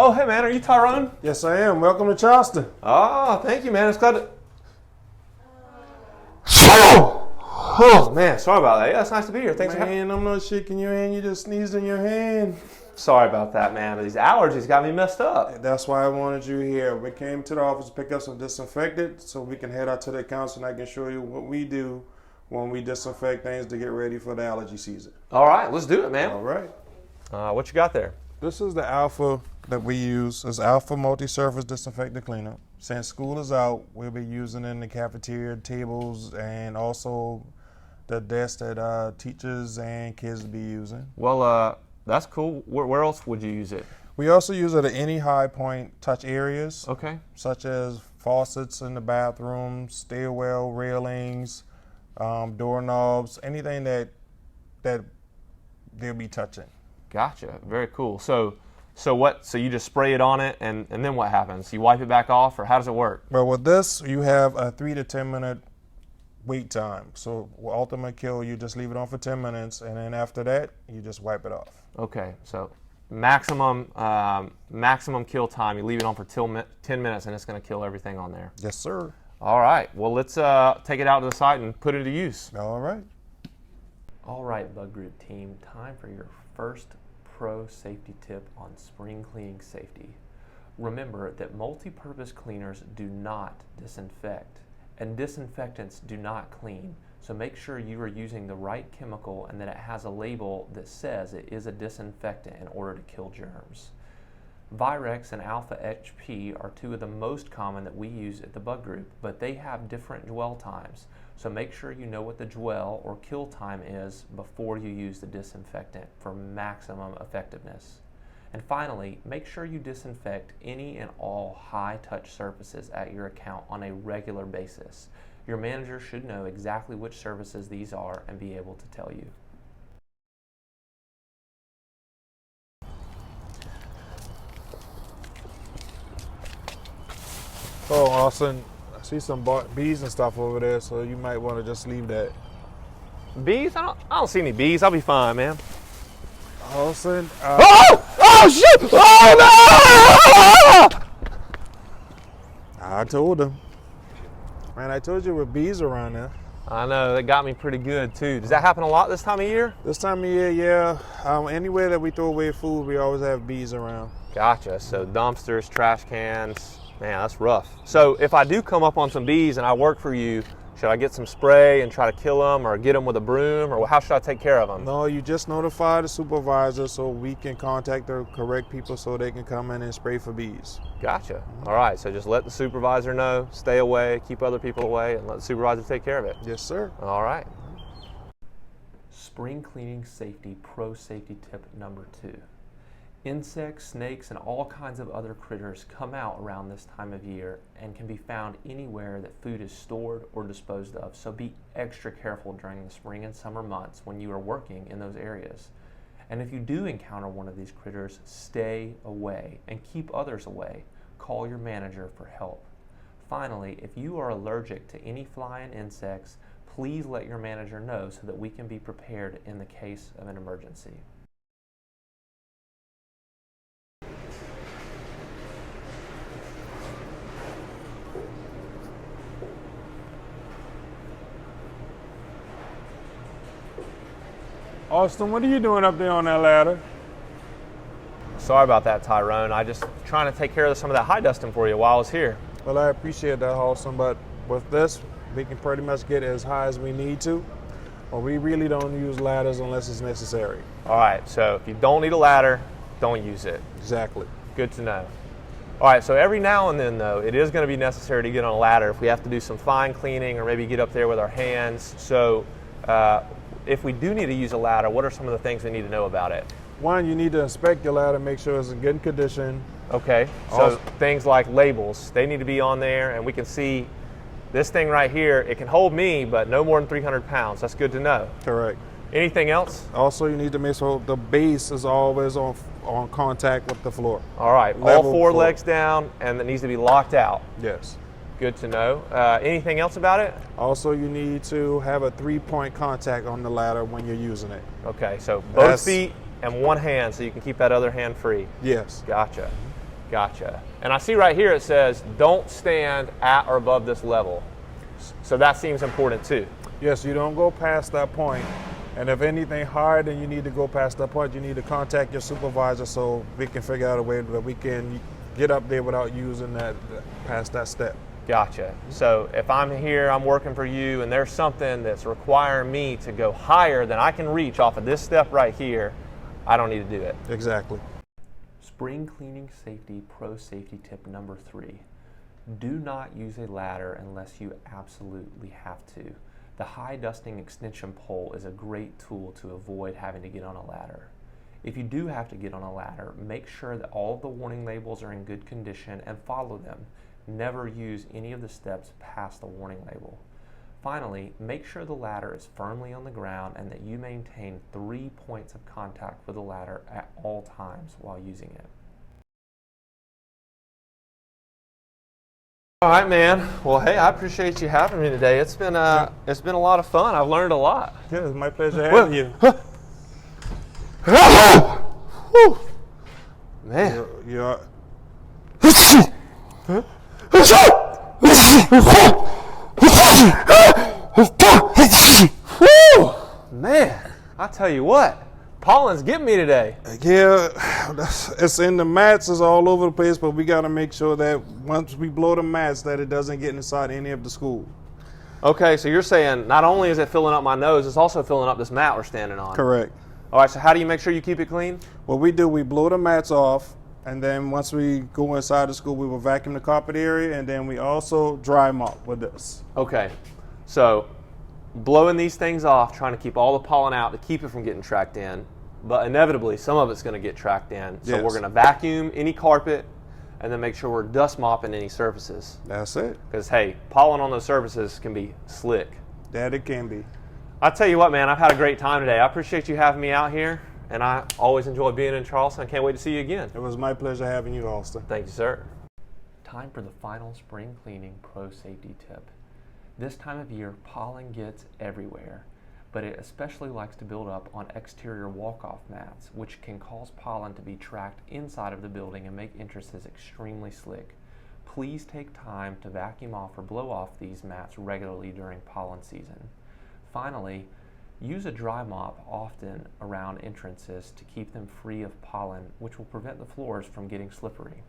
Oh, hey man, are you Tyrone? Yes, I am. Welcome to Charleston. Oh, thank you, man. It's glad to... Oh, man, sorry about that. Yeah, it's nice to be here. Thanks for having me. Man, I'm not shaking your hand. You just sneezed in your hand. Sorry about that, man. But these allergies got me messed up. That's why I wanted you here. We came to the office to pick up some disinfectant so we can head out to the accounts and I can show you what we do when we disinfect things to get ready for the allergy season. All right, let's do it, man. All right. What you got there? This is the Alpha that we use. It's Alpha Multi-Surface Disinfectant Cleaner. Since school is out, we'll be using it in the cafeteria, tables, and also the desks that teachers and kids will be using. Well, that's cool. Where else would you use it? We also use it at any high point touch areas. Okay. Such as faucets in the bathroom, stairwell railings, doorknobs, anything that they'll be touching. Gotcha. Very cool. So you just spray it on it and then what happens? You wipe it back off, or how does it work? Well, with this, you have a 3 to 10 minute wait time. So ultimate kill, you just leave it on for 10 minutes, and then after that, you just wipe it off. Okay. So maximum kill time. You leave it on for 10 minutes, and it's going to kill everything on there. Yes, sir. All right. Well, let's take it out to the site and put it to use. All right. All right, Bug Group team, time for your first pro safety tip on spring cleaning safety. Remember that multi-purpose cleaners do not disinfect, and disinfectants do not clean, so make sure you are using the right chemical and that it has a label that says it is a disinfectant in order to kill germs. Virex and Alpha HP are two of the most common that we use at the Bug Group, but they have different dwell times. So make sure you know what the dwell or kill time is before you use the disinfectant for maximum effectiveness. And finally, make sure you disinfect any and all high-touch surfaces at your account on a regular basis. Your manager should know exactly which surfaces these are and be able to tell you. Oh, Austin, I see some bees and stuff over there, so you might want to just leave that. Bees? I don't see any bees. I'll be fine, man. Austin, Oh shit! Oh no! I told him. Man, I told you with bees around there. I know, that got me pretty good too. Does that happen a lot this time of year? This time of year, yeah. Anywhere that we throw away food, we always have bees around. Gotcha. So dumpsters, trash cans. Man, that's rough. So if I do come up on some bees and I work for you, should I get some spray and try to kill them, or get them with a broom, or how should I take care of them? No, you just notify the supervisor so we can contact the correct people so they can come in and spray for bees. Gotcha. All right, so just let the supervisor know, stay away, keep other people away, and let the supervisor take care of it. Yes, sir. All right. Spring cleaning safety pro safety tip number 2. Insects, snakes, and all kinds of other critters come out around this time of year and can be found anywhere that food is stored or disposed of, so be extra careful during the spring and summer months when you are working in those areas. And if you do encounter one of these critters, stay away and keep others away. Call your manager for help. Finally, if you are allergic to any flying insects, please let your manager know so that we can be prepared in the case of an emergency. Austin, what are you doing up there on that ladder? Sorry about that, Tyrone. I just trying to take care of some of that high dusting for you while I was here. Well, I appreciate that, Austin, but with this, we can pretty much get as high as we need to, or we really don't use ladders unless it's necessary. All right, so if you don't need a ladder, don't use it. Exactly. Good to know. All right, so every now and then, though, it is going to be necessary to get on a ladder if we have to do some fine cleaning or maybe get up there with our hands. So if we do need to use a ladder, what are some of the things we need to know about it? One, you need to inspect your ladder, make sure it's in good condition. Okay, so things like labels, they need to be on there, and we can see this thing right here, it can hold me, but no more than 300 pounds. That's good to know. Correct. Anything else? Also, you need to make sure the base is always on contact with the floor. All right, Level all four floor. legs down, and it needs to be locked out. Yes. Good to know. Anything else about it? Also, you need to have a 3-point contact on the ladder when you're using it. Okay, so both feet and one hand so you can keep that other hand free. Yes. Gotcha. Gotcha. And I see right here it says don't stand at or above this level. So that seems important too. Yes, you don't go past that point. And if anything hard and you need to go past that point, you need to contact your supervisor so we can figure out a way that we can get up there without using that past that step. Gotcha. So if I'm here, I'm working for you, and there's something that's requiring me to go higher than I can reach off of this step right here, I don't need to do it. Exactly. Spring cleaning safety pro safety tip number 3. Do not use a ladder unless you absolutely have to. The high dusting extension pole is a great tool to avoid having to get on a ladder. If you do have to get on a ladder, make sure that all of the warning labels are in good condition and follow them. Never use any of the steps past the warning label. Finally, make sure the ladder is firmly on the ground and that you maintain 3 points of contact with the ladder at all times while using it. All right, man. Well, hey, I appreciate you having me today. It's been a lot of fun. I've learned a lot. Yeah, it's my pleasure having you. Man. You're Man, I tell you what, pollen's getting me today. Yeah, it's in the mats, it's all over the place, but we got to make sure that once we blow the mats that it doesn't get inside any of the school. Okay, so you're saying not only is it filling up my nose, it's also filling up this mat we're standing on. Correct. All right, so how do you make sure you keep it clean? What we do, we blow the mats off, and then once we go inside the school, we will vacuum the carpet area, and then we also dry mop with this. Okay, so blowing these things off, trying to keep all the pollen out to keep it from getting tracked in, but inevitably some of it's going to get tracked in. So Yes. we're going to vacuum any carpet and then make sure we're dust mopping any surfaces. That's it. Because, hey, pollen on those surfaces can be slick. That it can be. I'll tell you what, man, I've had a great time today. I appreciate you having me out here, and I always enjoy being in Charleston. I can't wait to see you again. It was my pleasure having you, Austin. Thank you, sir. Time for the final spring cleaning pro safety tip. This time of year, pollen gets everywhere, but it especially likes to build up on exterior walk-off mats, which can cause pollen to be tracked inside of the building and make entrances extremely slick. Please take time to vacuum off or blow off these mats regularly during pollen season. Finally, use a dry mop often around entrances to keep them free of pollen, which will prevent the floors from getting slippery.